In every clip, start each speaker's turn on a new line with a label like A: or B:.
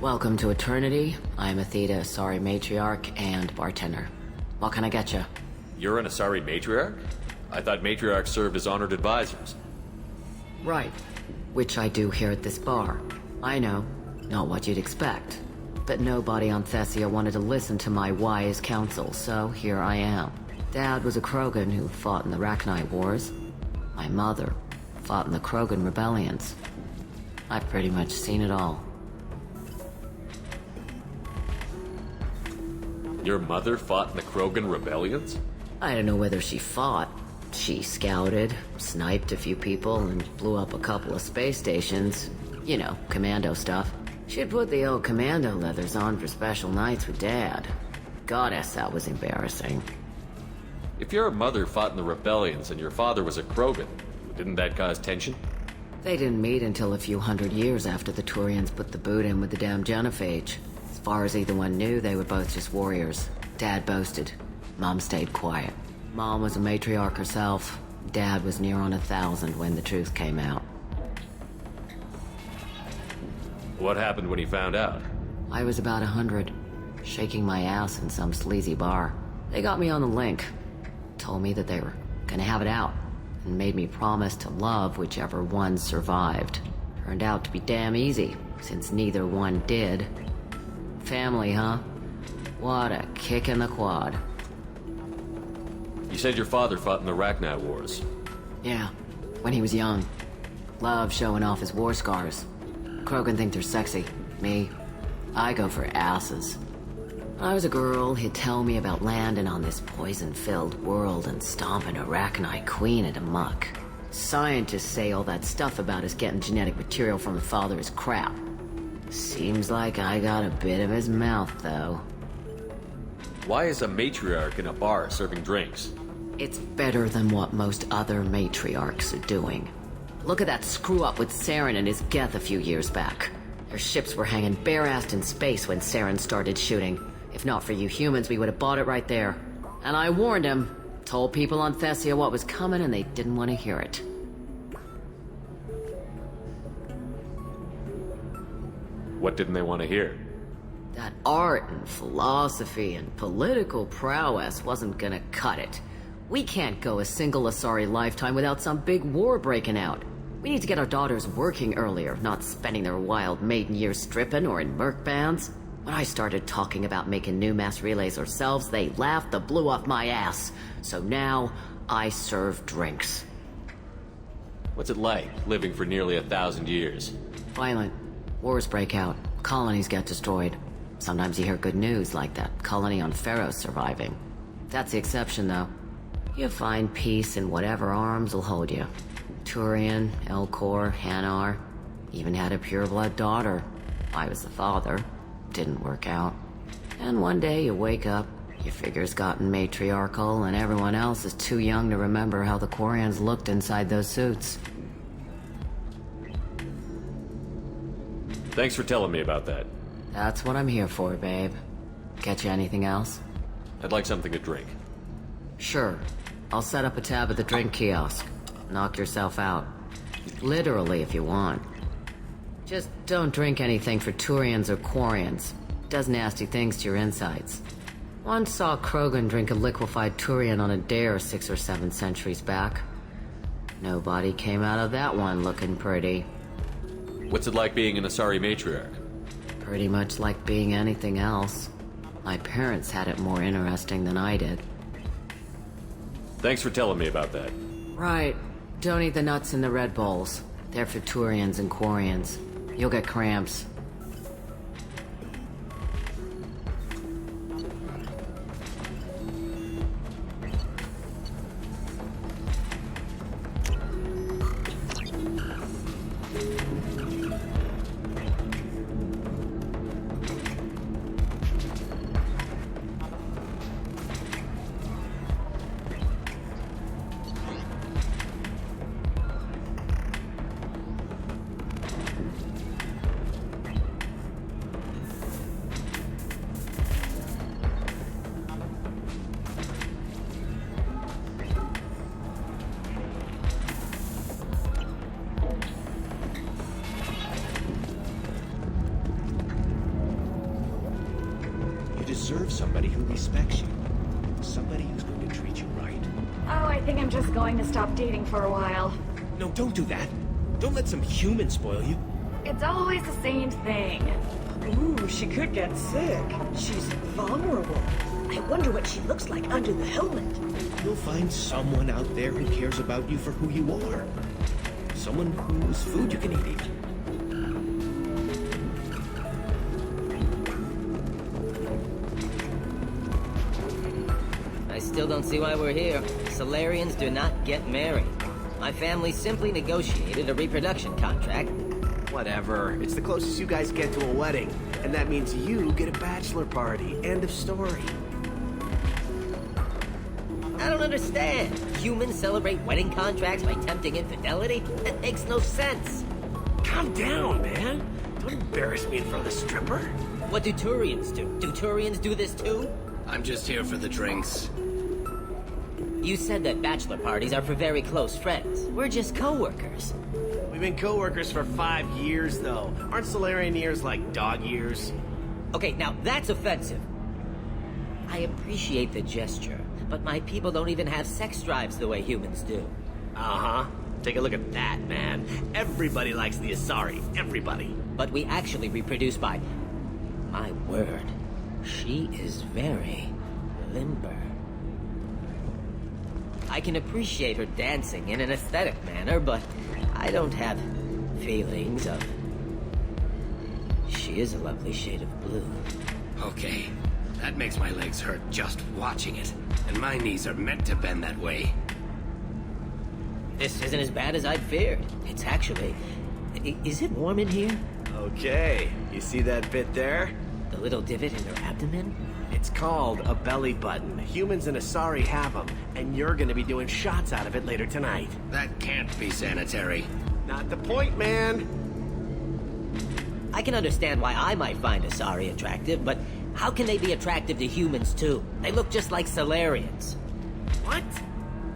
A: Welcome to Eternity. I'm Athena, Asari Matriarch and Bartender. What can I get you?
B: You're an Asari Matriarch? I thought Matriarchs served as honored advisors.
A: Right. Which I do here at this bar. I know. Not what you'd expect. But nobody on Thessia wanted to listen to my wise counsel, so here I am. Dad was a Krogan who fought in the Rachni Wars. My mother fought in the Krogan rebellions. I've pretty much seen it all.
B: Your mother fought in the Krogan rebellions?
A: I don't know whether she fought. She scouted, sniped a few people, and blew up a couple of space stations. You know, commando stuff. She'd put the old commando leathers on for special nights with Dad. Goddess, that was embarrassing.
B: If your mother fought in the rebellions and your father was a Krogan, didn't that cause tension?
A: They didn't meet until a few hundred years after the Turians put the boot in with the damn genophage. As far as either one knew, they were both just warriors. Dad boasted. Mom stayed quiet. Mom was a matriarch herself. Dad was near on 1,000 when the truth came out.
B: What happened when he found out?
A: I was about 100, shaking my ass in some sleazy bar. They got me on the link. Told me that they were gonna have it out, and made me promise to love whichever one survived. Turned out to be damn easy, since neither one did. Family, huh? What a kick in the quad.
B: You said your father fought in the Rachni Wars.
A: Yeah, when he was young. Loved showing off his war scars. Krogan think they're sexy. Me, I go for asses. When I was a girl, he'd tell me about landing on this poison-filled world and stomping a Rachni queen into muck. Scientists say all that stuff about us getting genetic material from the father is crap. Seems like I got a bit of his mouth, though.
B: Why is a matriarch in a bar serving drinks?
A: It's better than what most other matriarchs are doing. Look at that screw-up with Saren and his Geth a few years back. Their ships were hanging bare-assed in space when Saren started shooting. If not for you humans, we would have bought it right there. And I warned him. Told people on Thessia what was coming and they didn't want to hear it.
B: What didn't they want to hear?
A: That art and philosophy and political prowess wasn't gonna cut it. We can't go a single Asari lifetime without some big war breaking out. We need to get our daughters working earlier, not spending their wild maiden years stripping or in merc bands. When I started talking about making new mass relays ourselves, they laughed the blue off my ass. So now, I serve drinks.
B: What's it like, living for nearly 1,000 years?
A: Violent. Wars break out. Colonies get destroyed. Sometimes you hear good news, like that colony on Pharaoh surviving. That's the exception, though. You find peace in whatever arms will hold you. Turian, Elcor, Hanar. Even had a pureblood daughter. I was the father. Didn't work out. And one day you wake up, your figure's gotten matriarchal, and everyone else is too young to remember how the Quarians looked inside those suits.
B: Thanks for telling me about that.
A: That's what I'm here for, babe. Get you anything else?
B: I'd like something to drink.
A: Sure. I'll set up a tab at the drink kiosk. Knock yourself out. Literally, if you want. Just don't drink anything for Turians or Quarians. Does nasty things to your insides. Once saw Krogan drink a liquefied Turian on a dare 6 or 7 centuries back. Nobody came out of that one looking pretty.
B: What's it like being an Asari matriarch?
A: Pretty much like being anything else. My parents had it more interesting than I did.
B: Thanks for telling me about that.
A: Right. Don't eat the nuts in the Red Bowls. They're for Turians and Quarians. You'll get cramps.
C: deserve somebody who respects you. Somebody who's going to treat you right.
D: Oh, I think I'm just going to stop dating for a while.
C: No, don't do that. Don't let some human spoil you.
D: It's always the same thing.
E: Ooh, she could get sick. She's vulnerable. I wonder what she looks like under the helmet.
C: You'll find someone out there who cares about you for who you are. Someone whose food you can eat even.
F: I still don't see why we're here. Solarians do not get married. My family simply negotiated a reproduction contract.
G: Whatever. It's the closest you guys get to a wedding. And that means you get a bachelor party. End of story.
F: I don't understand. Humans celebrate wedding contracts by tempting infidelity? That makes no sense.
G: Calm down, man. Don't embarrass me in front of the stripper.
F: What do Turians do? Do Turians do this too?
H: I'm just here for the drinks.
F: You said that bachelor parties are for very close friends. We're just co-workers.
G: We've been co-workers for 5 years, though. Aren't Solarian years like dog years?
F: Okay, now that's offensive. I appreciate the gesture, but my people don't even have sex drives the way humans do.
G: Uh-huh. Take a look at that, man. Everybody likes the Asari. Everybody.
F: But we actually reproduce by... My word. She is very limber. I can appreciate her dancing in an aesthetic manner, but I don't have feelings of... She is a lovely shade of blue.
H: Okay, that makes my legs hurt just watching it. And my knees are meant to bend that way.
F: This isn't as bad as I'd feared. It's actually... Is it warm in here?
G: Okay. You see that bit there?
F: The little divot in her abdomen?
G: It's called a belly button. Humans and Asari have them, and you're gonna be doing shots out of it later tonight.
H: That can't be sanitary.
G: Not the point, man.
F: I can understand why I might find Asari attractive, but how can they be attractive to humans too? They look just like Solarians.
G: What?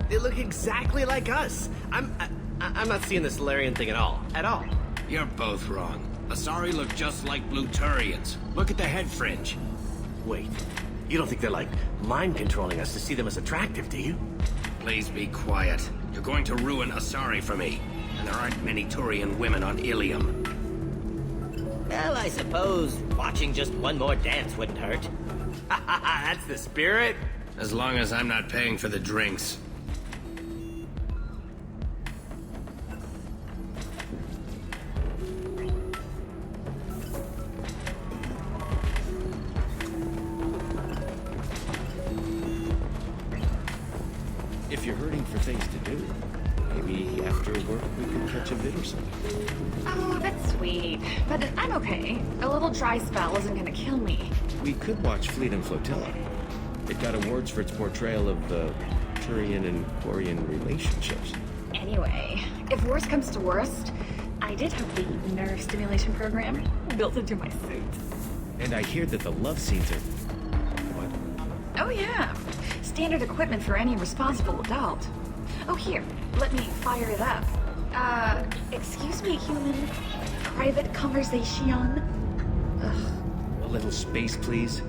G: They look exactly like us. I'm not seeing the Solarian thing at all. At all.
H: You're both wrong. Asari look just like Bluturians. Look at the head fringe.
G: Wait. You don't think they're like mind controlling us to see them as attractive, do you?
H: Please be quiet. You're going to ruin Asari for me. And there aren't many Turian women on Illium.
F: Well, I suppose watching just one more dance wouldn't hurt.
G: That's the spirit.
H: As long as I'm not paying for the drinks.
C: If you're hurting for things to do, maybe after work we could catch a vid or something.
D: Oh, that's sweet. But I'm okay. A little dry spell isn't gonna kill me.
C: We could watch Fleet and Flotilla. It got awards for its portrayal of the Turian and Quarian relationships.
D: Anyway, if worst comes to worst, I did have the nerve stimulation program built into my suit.
C: And I hear that the love scenes are... What?
D: Oh yeah. Standard equipment for any responsible adult. Oh here, let me fire it up. Excuse me, human. Private conversation. Ugh.
C: A little space, please.